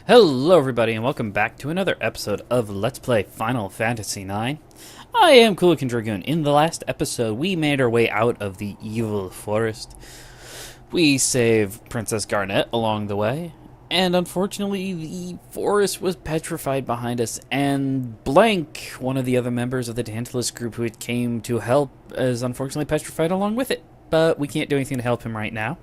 Hello everybody and welcome back to another episode of Let's Play Final Fantasy IX. I am Coolican Dragoon. In the last episode, we made our way out of the evil forest. We saved Princess Garnet along the way, and unfortunately the forest was petrified behind us, and Blank, one of the other members of the Tantalus group who had came to help, is unfortunately petrified along with it. But we can't do anything to help him right now.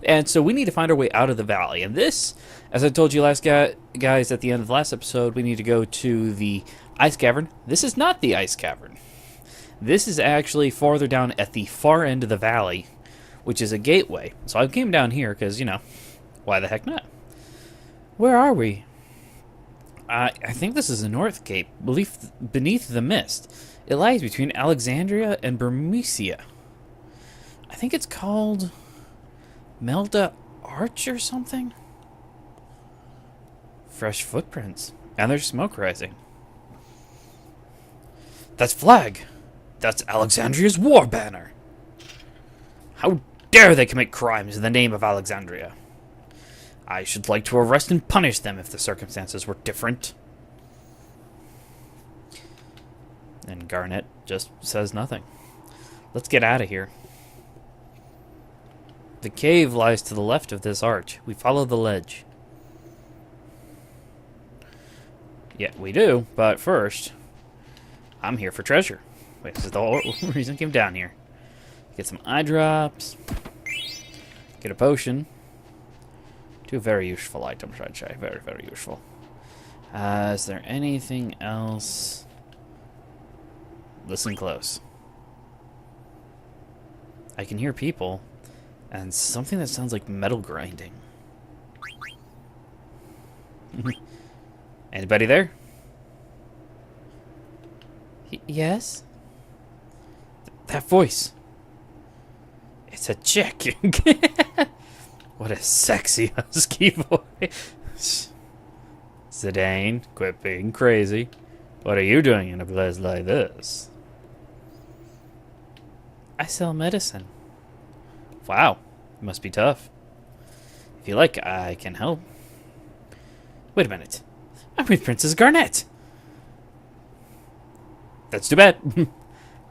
And so we need to find our way out of the valley. And this, as I told you guys at the end of the last episode, we need to go to the Ice Cavern. This is not the Ice Cavern. This is actually farther down at the far end of the valley, which is a gateway. So I came down here because, you know, why the heck not? Where are we? I think this is the North Gate, beneath the mist. It lies between Alexandria and Bermesia. I think it's called Melda Arch or something? Fresh footprints. And there's smoke rising. That's flag! That's Alexandria's war banner! How dare they commit crimes in the name of Alexandria? I should like to arrest and punish them if the circumstances were different. And Garnet just says nothing. Let's get out of here. The cave lies to the left of this arch. We follow the ledge. Yeah, we do, but first, I'm here for treasure. Wait, this is the whole reason I came down here. Get some eye drops. Get a potion. Two very useful items, I'd say. Very, very useful. Is there anything else? Listen close. I can hear people. And something that sounds like metal grinding. Anybody there? Yes? That voice. It's a chick. What a sexy husky voice. Zidane, quit being crazy. What are you doing in a place like this? I sell medicine. Wow, it must be tough. If you like, I can help. Wait a minute. I'm with Princess Garnet. That's too bad.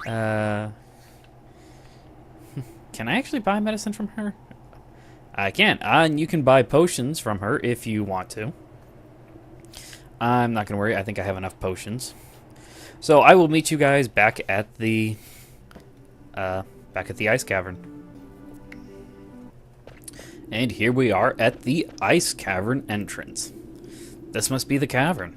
Can I actually buy medicine from her? I can. And you can buy potions from her if you want to. I'm not going to worry. I think I have enough potions. So I will meet you guys back at the Ice Cavern. And here we are at the Ice Cavern entrance. This must be the cavern.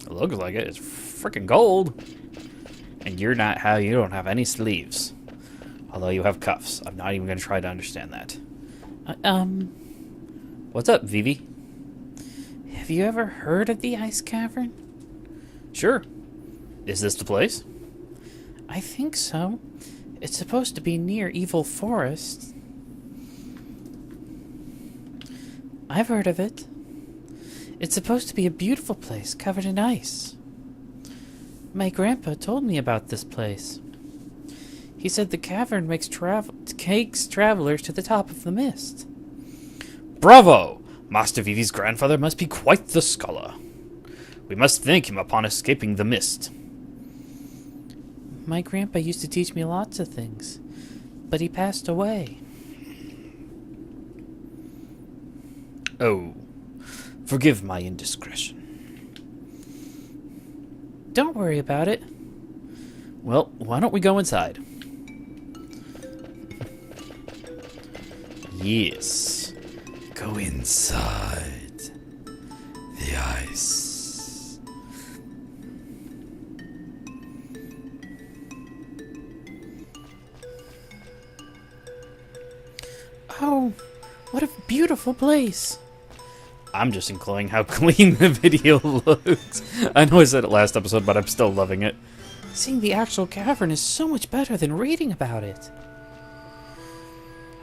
It looks like it. It's freaking gold. And you don't have any sleeves. Although you have cuffs. I'm not even going to try to understand that. What's up, Vivi? Have you ever heard of the Ice Cavern? Sure. Is this the place? I think so. It's supposed to be near Evil Forest. I've heard of it. It's supposed to be a beautiful place covered in ice. My grandpa told me about this place. He said the cavern takes travelers to the top of the mist. Bravo! Master Vivi's grandfather must be quite the scholar. We must thank him upon escaping the mist. My grandpa used to teach me lots of things, but he passed away. Oh, forgive my indiscretion. Don't worry about it. Well, why don't we go inside? Yes, go inside the ice. Oh, what a beautiful place. I'm just including how clean the video looks. I know I said it last episode, but I'm still loving it. Seeing the actual cavern is so much better than reading about it.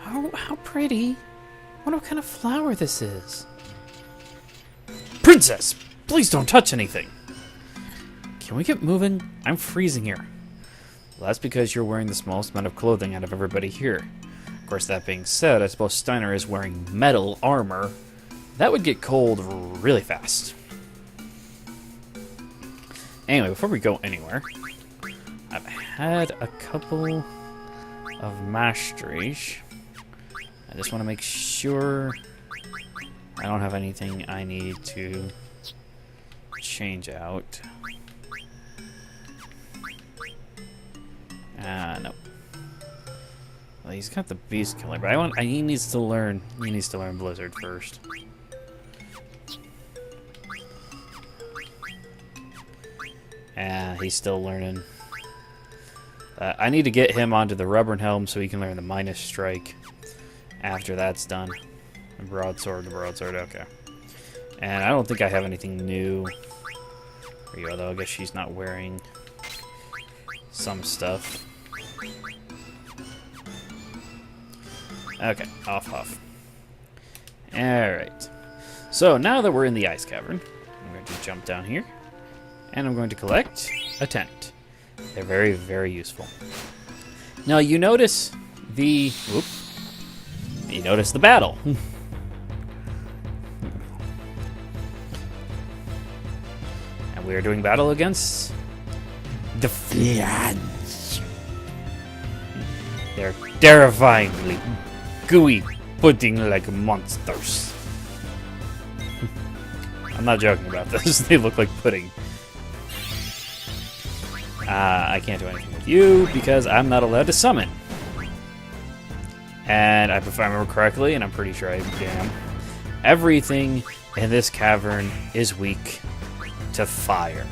Oh, how pretty. I wonder what kind of flower this is. Princess, please don't touch anything. Can we get moving? I'm freezing here. Well, that's because you're wearing the smallest amount of clothing out of everybody here. Of course, that being said, I suppose Steiner is wearing metal armor. That would get cold really fast. Anyway, before we go anywhere, I've had a couple of masteries. I just want to make sure I don't have anything I need to change out. No. Well, he's got the Beast Killer, but he needs to learn Blizzard first. He's still learning. I need to get him onto the Rubber Helm so he can learn the Minus Strike. After that's done. The broadsword, okay. And I don't think I have anything new for you, although I guess she's not wearing some stuff. Okay, off. Alright. So now that we're in the Ice Cavern, I'm going to jump down here. And I'm going to collect a tent. They're very, very useful. Now you notice the... Whoop. You notice the battle. And we are doing battle against... the Floods. They're terrifyingly gooey pudding-like monsters. I'm not joking about this. They look like pudding. I can't do anything with you because I'm not allowed to summon. And if I remember correctly, and I'm pretty sure I am, everything in this cavern is weak to fire.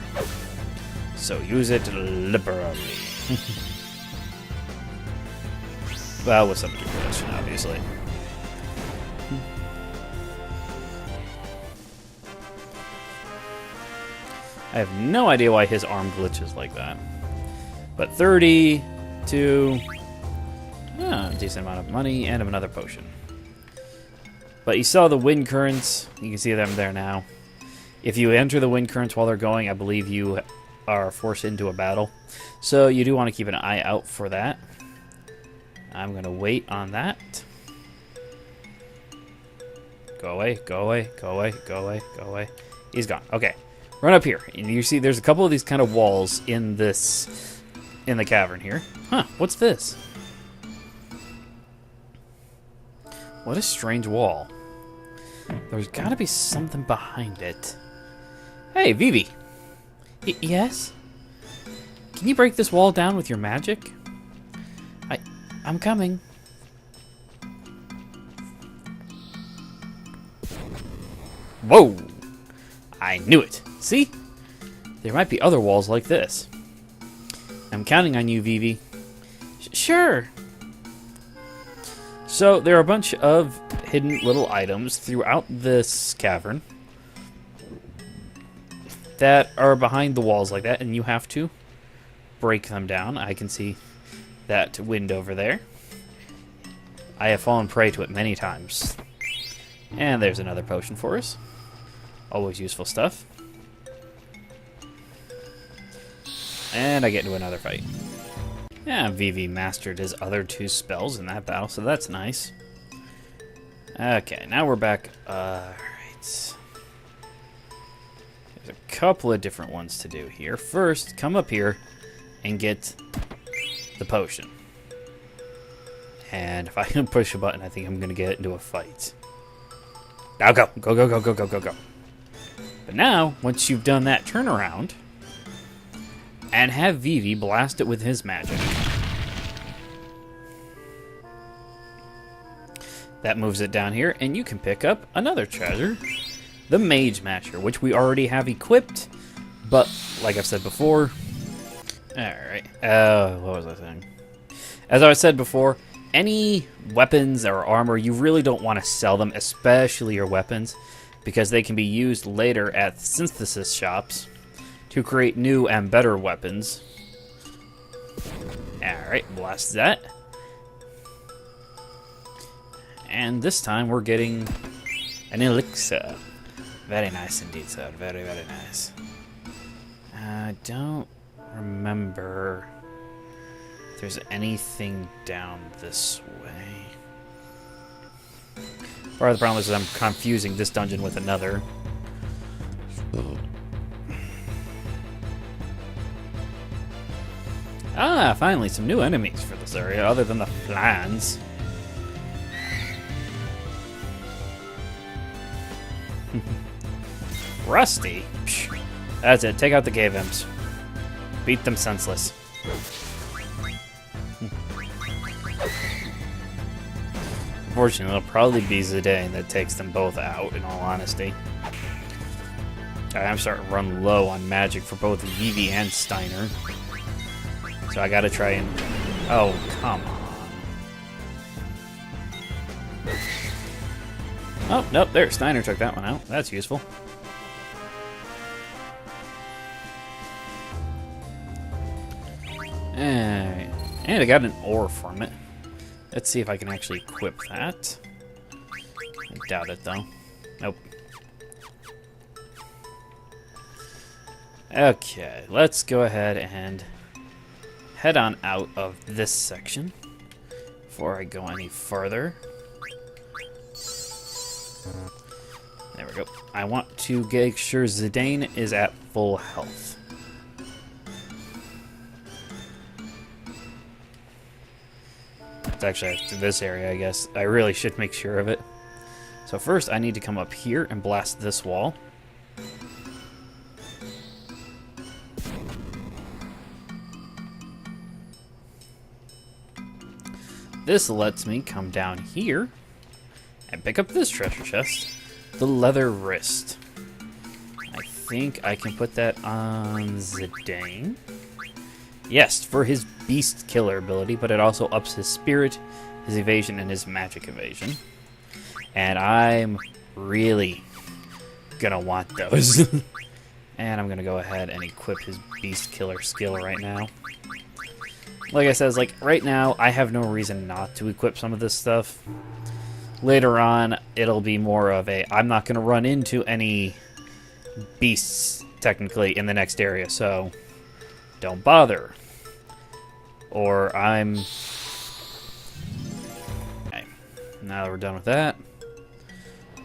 So use it liberally. Well, with some manipulation, obviously. I have no idea why his arm glitches like that. But 32... a decent amount of money and another potion. But you saw the wind currents. You can see them there now. If you enter the wind currents while they're going, I believe you are forced into a battle. So you do want to keep an eye out for that. I'm going to wait on that. Go away, go away, go away, go away, go away. He's gone. Okay. Run up here. And you see there's a couple of these kind of walls in the cavern here. Huh, what's this? What a strange wall. There's got to be something behind it. Hey, Vivi. Yes? Can you break this wall down with your magic? I'm coming. Whoa! I knew it. See? There might be other walls like this. I'm counting on you, Vivi. Sure. So, there are a bunch of hidden little items throughout this cavern that are behind the walls like that, and you have to break them down. I can see that wind over there. I have fallen prey to it many times. And there's another potion for us. Always useful stuff. And I get into another fight. Yeah, Vivi mastered his other two spells in that battle, so that's nice. Okay, now we're back. Alright. There's a couple of different ones to do here. First, come up here and get the potion. And if I can push a button, I think I'm going to get into a fight. Now go. Go, go, go, go, go, go, go. But now, once you've done that, turn around and have Vivi blast it with his magic. That moves it down here, and you can pick up another treasure, the Mage Matcher, which we already have equipped, but like I've said before... Alright, what was I saying? As I said before, any weapons or armor, you really don't want to sell them, especially your weapons, because they can be used later at synthesis shops to create new and better weapons. Alright, blast that. And this time we're getting an elixir. Very nice indeed, sir. Very, very nice. I don't remember if there's anything down this way. Part of the problem is that I'm confusing this dungeon with another. Ah, finally, some new enemies for this area, other than the flans. Rusty? Psh, that's it, take out the cave imps. Beat them senseless. Unfortunately, it'll probably be Zidane that takes them both out, in all honesty. I'm starting to run low on magic for both Vivi and Steiner. So I gotta try and... Oh, come on. Oh, nope, there, Steiner took that one out. That's useful. Alright. And I got an ore from it. Let's see if I can actually equip that. I doubt it, though. Nope. Okay, let's go ahead and head on out of this section before I go any further. There we go. I want to make sure Zidane is at full health. It's actually after this area, I guess. I really should make sure of it. So first, I need to come up here and blast this wall. This lets me come down here and pick up this treasure chest, the leather wrist. I think I can put that on Zidane. Yes, for his beast killer ability, but it also ups his spirit, his evasion, and his magic evasion. And I'm really gonna want those. And I'm gonna go ahead and equip his beast killer skill right now. Like I said, right now, I have no reason not to equip some of this stuff. Later on, it'll be more of a, I'm not going to run into any beasts, technically, in the next area, so don't bother. Or I'm... Okay, now that we're done with that,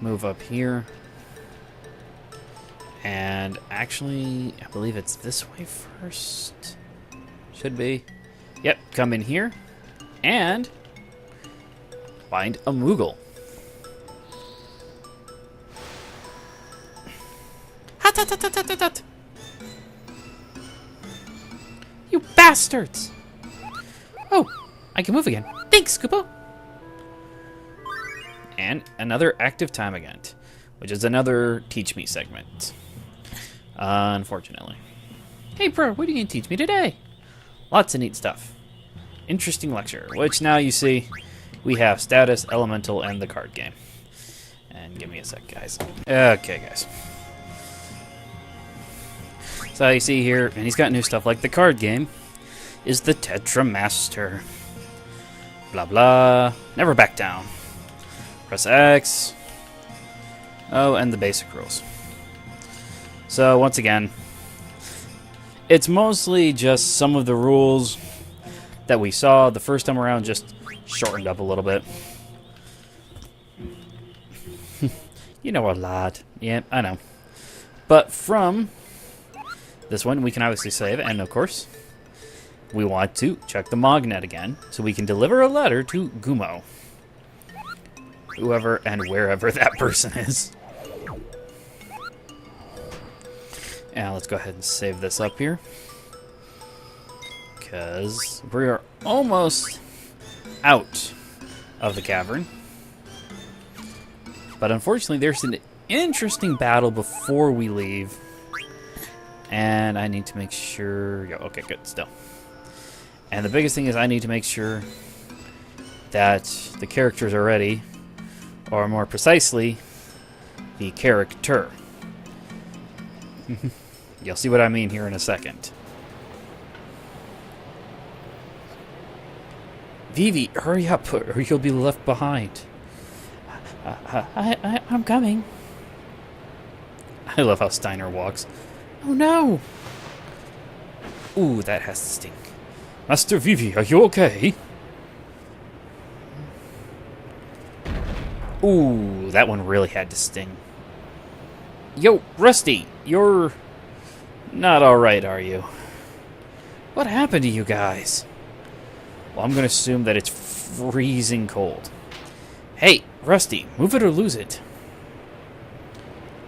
move up here. And actually, I believe it's this way first. Should be. Yep, come in here and find a Moogle. Hot. You bastards! Oh, I can move again. Thanks, Scoopo! And another active time event, which is another Teach Me segment. Unfortunately. Hey, bro, what are you going to teach me today? Lots of neat stuff. Interesting lecture, which now you see we have status, elemental, and the card game. And give me a sec, guys. Okay, guys. So you see here, and he's got new stuff like the card game, is the Tetra Master. Blah blah. Never back down. Press X. Oh, and the basic rules. So once again, it's mostly just some of the rules that we saw the first time around, just shortened up a little bit. You know a lot. Yeah, I know. But from this one, we can obviously save, and of course, we want to check the Mognet again, so we can deliver a letter to Gumo. Whoever and wherever that person is. And let's go ahead and save this up here. Because we are almost out of the cavern. But unfortunately, there's an interesting battle before we leave. And I need to make sure... Yeah, okay, good, still. And the biggest thing is I need to make sure that the characters are ready. Or more precisely, the character. You'll see what I mean here in a second. Vivi, hurry up, or you'll be left behind. I'm coming. I love how Steiner walks. Oh no! Ooh, that has to sting. Master Vivi, are you okay? Ooh, that one really had to sting. Yo, Rusty, you're not alright, are you? What happened to you guys? Well, I'm gonna assume that it's freezing cold. Hey, Rusty, move it or lose it.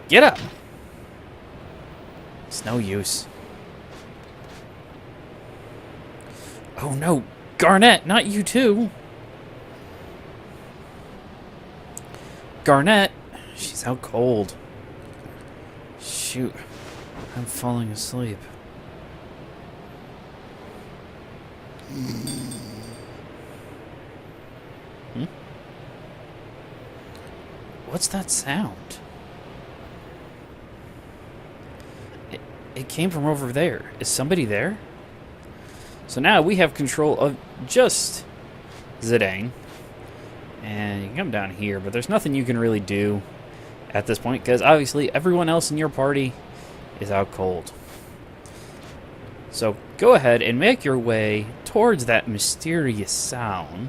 Get up! It's no use. Oh no, Garnet, not you too! Garnet, she's out cold. Shoot, I'm falling asleep. Hmm? What's that sound? It came from over there. Is somebody there? So now we have control of just Zidane. And you can come down here, but there's nothing you can really do at this point, because obviously everyone else in your party is out cold. So go ahead and make your way towards that mysterious sound.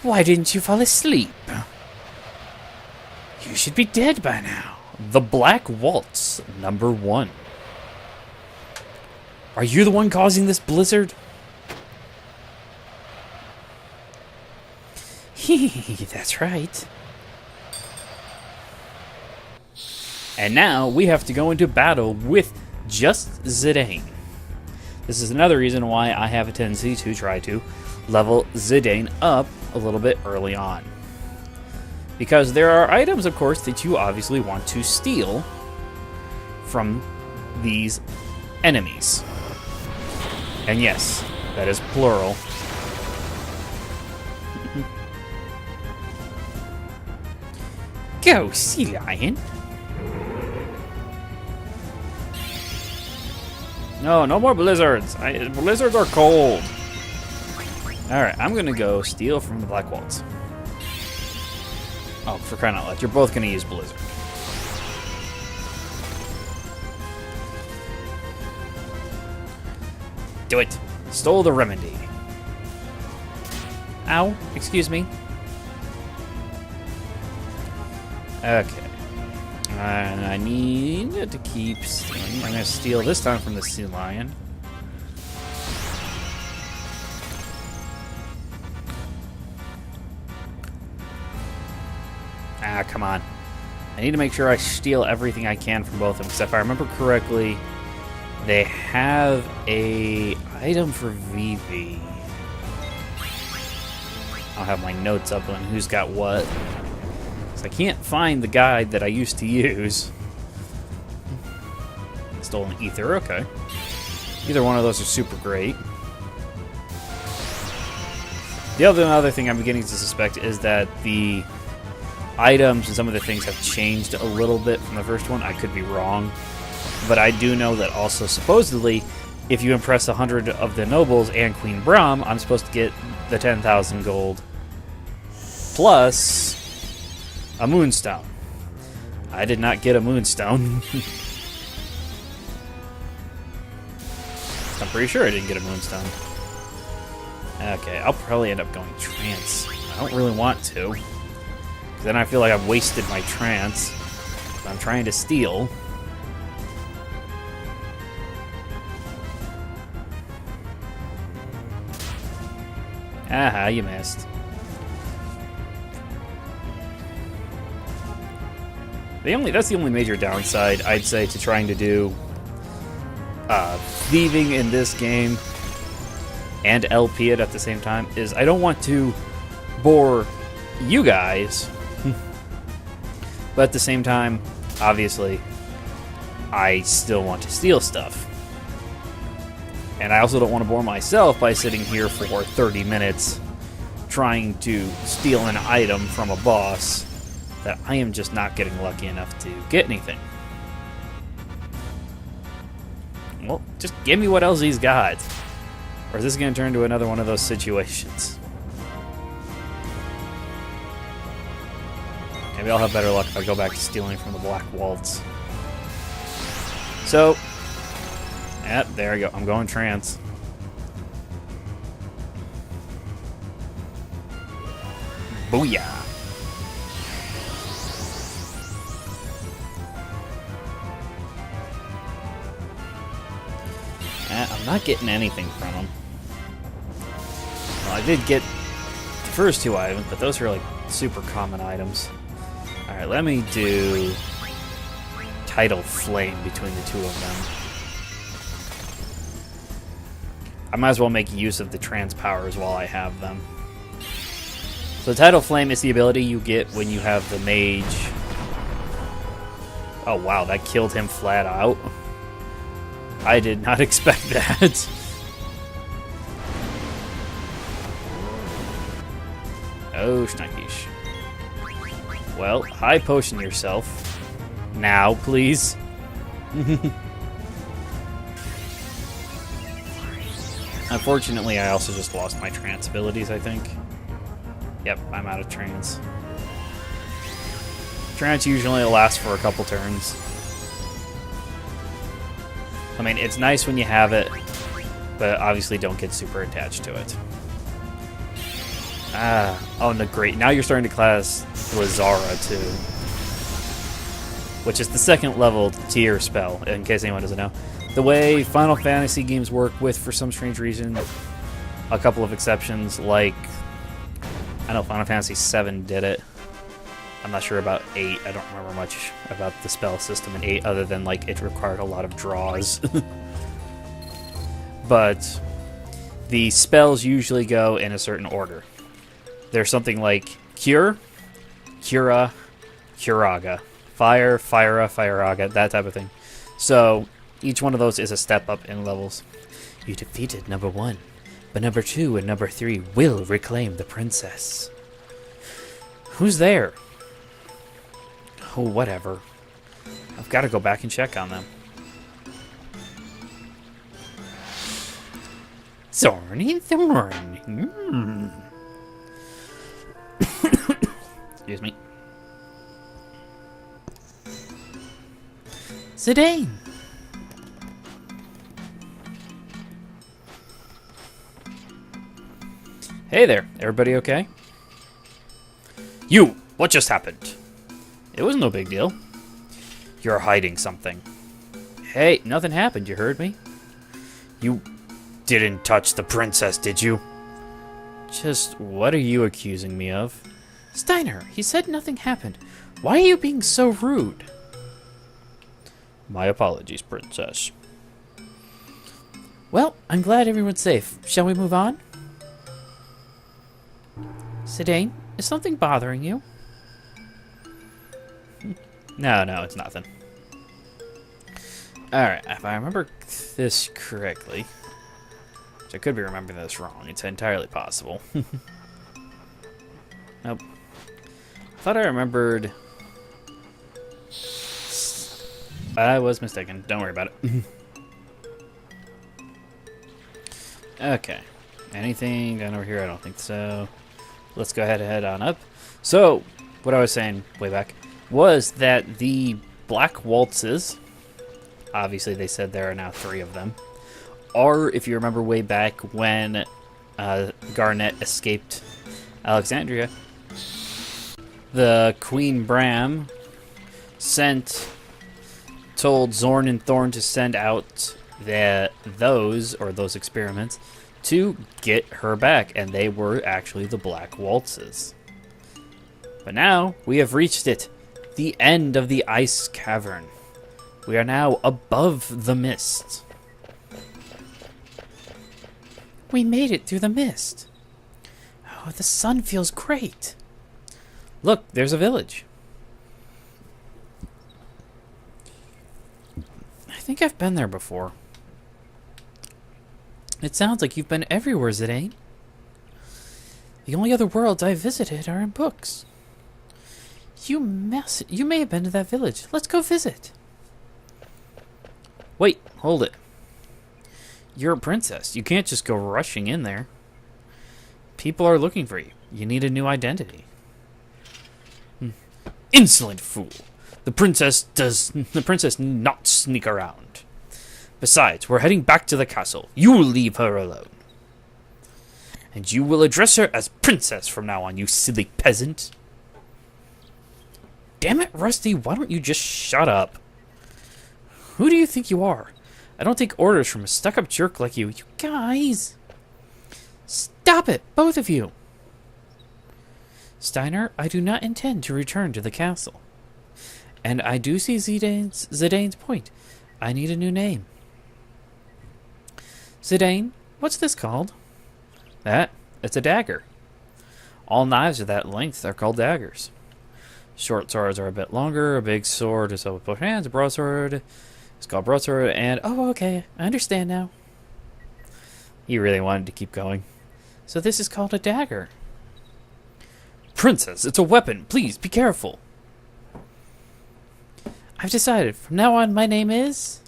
Why didn't you fall asleep? You should be dead by now. The Black Waltz, number 1. Are you the one causing this blizzard? That's right. And now we have to go into battle with just Zidane. This is another reason why I have a tendency to try to level Zidane up a little bit early on. Because there are items, of course, that you obviously want to steal from these enemies. And yes, that is plural. Go, sea lion. No more blizzards. Blizzards are cold. Alright, I'm gonna go steal from the Black Waltz. Oh, for crying out loud, you're both gonna use blizzard. Do it. Stole the remedy. Ow, excuse me. Okay. And I need to keep stealing. I'm going to steal this time from the sea lion. Ah, come on. I need to make sure I steal everything I can from both of them, because if I remember correctly, they have a item for Vivi. I'll have my notes up on who's got what. So I can't find the guide that I used to use. Stolen ether, okay. Either one of those are super great. The other thing I'm beginning to suspect is that the items and some of the things have changed a little bit from the first one. I could be wrong. But I do know that also, supposedly, if you impress 100 of the nobles and Queen Brahm, I'm supposed to get the 10,000 gold. Plus a moonstone. I did not get a moonstone. I'm pretty sure I didn't get a moonstone. Okay, I'll probably end up going trance. I don't really want to, because then I feel like I've wasted my trance. I'm trying to steal. Aha, you missed. That's the only major downside, I'd say, to trying to do thieving in this game and LP it at the same time, is I don't want to bore you guys, but at the same time, obviously, I still want to steal stuff. And I also don't want to bore myself by sitting here for 30 minutes trying to steal an item from a boss that I am just not getting lucky enough to get anything. Well, just give me what else he's got. Or is this going to turn into another one of those situations? Maybe I'll have better luck if I go back to stealing from the Black Waltz. So, Yep, there we go. I'm going trance. Booyah. I'm not getting anything from him. Well, I did get the first two items, but those are like super common items. Alright, let me do Tidal Flame between the two of them. I might as well make use of the trance powers while I have them. So Tidal Flame is the ability you get when you have the mage. Oh wow, that killed him flat out. I did not expect that. Oh, Schnickish. Well, high potion yourself. Now, please. Unfortunately, I also just lost my trance abilities, I think. Yep, I'm out of trance. Trance usually lasts for a couple turns. I mean, it's nice when you have it, but obviously don't get super attached to it. Oh no, great. Now you're starting to class Lazara too. Which is the second level tier spell, in case anyone doesn't know. The way Final Fantasy games work with, for some strange reason, a couple of exceptions, like, I know Final Fantasy VII did it. I'm not sure about 8. I don't remember much about the spell system in 8 other than, like, it required a lot of draws. But the spells usually go in a certain order. There's something like Cure, Cura, Curaga. Fire, Fyra, Fyraga, that type of thing. So, each one of those is a step up in levels. You defeated number 1, but number 2 and number 3 will reclaim the princess. Who's there? Oh, whatever. I've got to go back and check on them. Thorny Thorn. Excuse me. Zidane. Hey there, everybody okay? You! What just happened? It was no big deal. You're hiding something. Hey, nothing happened, you heard me? You didn't touch the princess, did you? Just what are you accusing me of? Steiner, he said nothing happened. Why are you being so rude? My apologies, princess. Well, I'm glad everyone's safe. Shall we move on? Zidane, is something bothering you? No, it's nothing. Alright, if I remember this correctly, which I could be remembering this wrong, it's entirely possible. Nope. I thought I remembered... I was mistaken. Don't worry about it. Okay. Anything down over here? I don't think so. Let's go ahead and head on up. So, what I was saying way back was that the black waltzes, obviously they said there are now 3 of them, are, if you remember way back when Garnet escaped Alexandria, the Queen Bram told Zorn and Thorn to send out those experiments to get her back, and they were actually the Black Waltzes. But now we have reached it, the end of the Ice Cavern. We are now above the mist. We made it through the mist. Oh, the sun feels great. Look, there's a village. I think I've been there before. It sounds like you've been everywhere, Zidane. The only other worlds I've visited are in books. You may have been to that village. Let's go visit. Wait, hold it. You're a princess. You can't just go rushing in there. People are looking for you. You need a new identity. Insolent fool. The princess need not sneak around. Besides, we're heading back to the castle. You will leave her alone. And you will address her as Princess from now on, you silly peasant. Damn it, Rusty, why don't you just shut up? Who do you think you are? I don't take orders from a stuck-up jerk like you. You guys! Stop it, both of you! Steiner, I do not intend to return to the castle. And I do see Zidane's point. I need a new name. Zidane, what's this called? It's a dagger. All knives of that length are called daggers. Short swords are a bit longer. A big sword is with both hands. A broadsword is called broadsword. And, oh, okay, I understand now. He really wanted to keep going. So this is called a dagger. Princess, it's a weapon. Please, be careful. I've decided. From now on, my name is...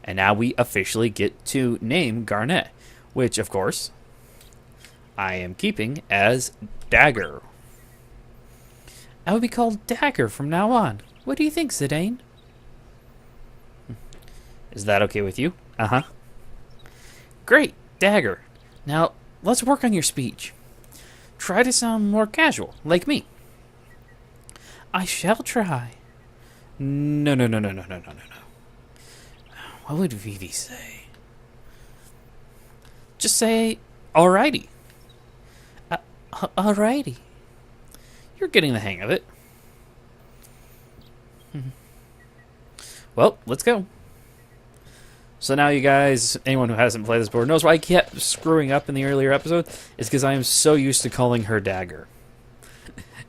And now we officially get to name Garnet, which, of course, I am keeping as Dagger. I will be called Dagger from now on. What do you think, Zidane? Is that okay with you? Uh-huh. Great, Dagger. Now, let's work on your speech. Try to sound more casual, like me. I shall try. No. What would Vivi say? Just say, alrighty. Alrighty. You're getting the hang of it. Well, let's go. So now you guys, anyone who hasn't played this board knows why I kept screwing up in the earlier episode is because I am so used to calling her Dagger.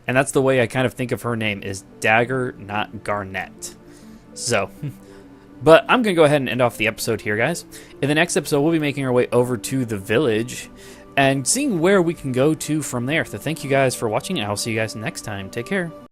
And that's the way I kind of think of her name is Dagger, not Garnet. So, but I'm going to go ahead and end off the episode here, guys. In the next episode, we'll be making our way over to the village and seeing where we can go to from there. So thank you guys for watching, and I'll see you guys next time. Take care.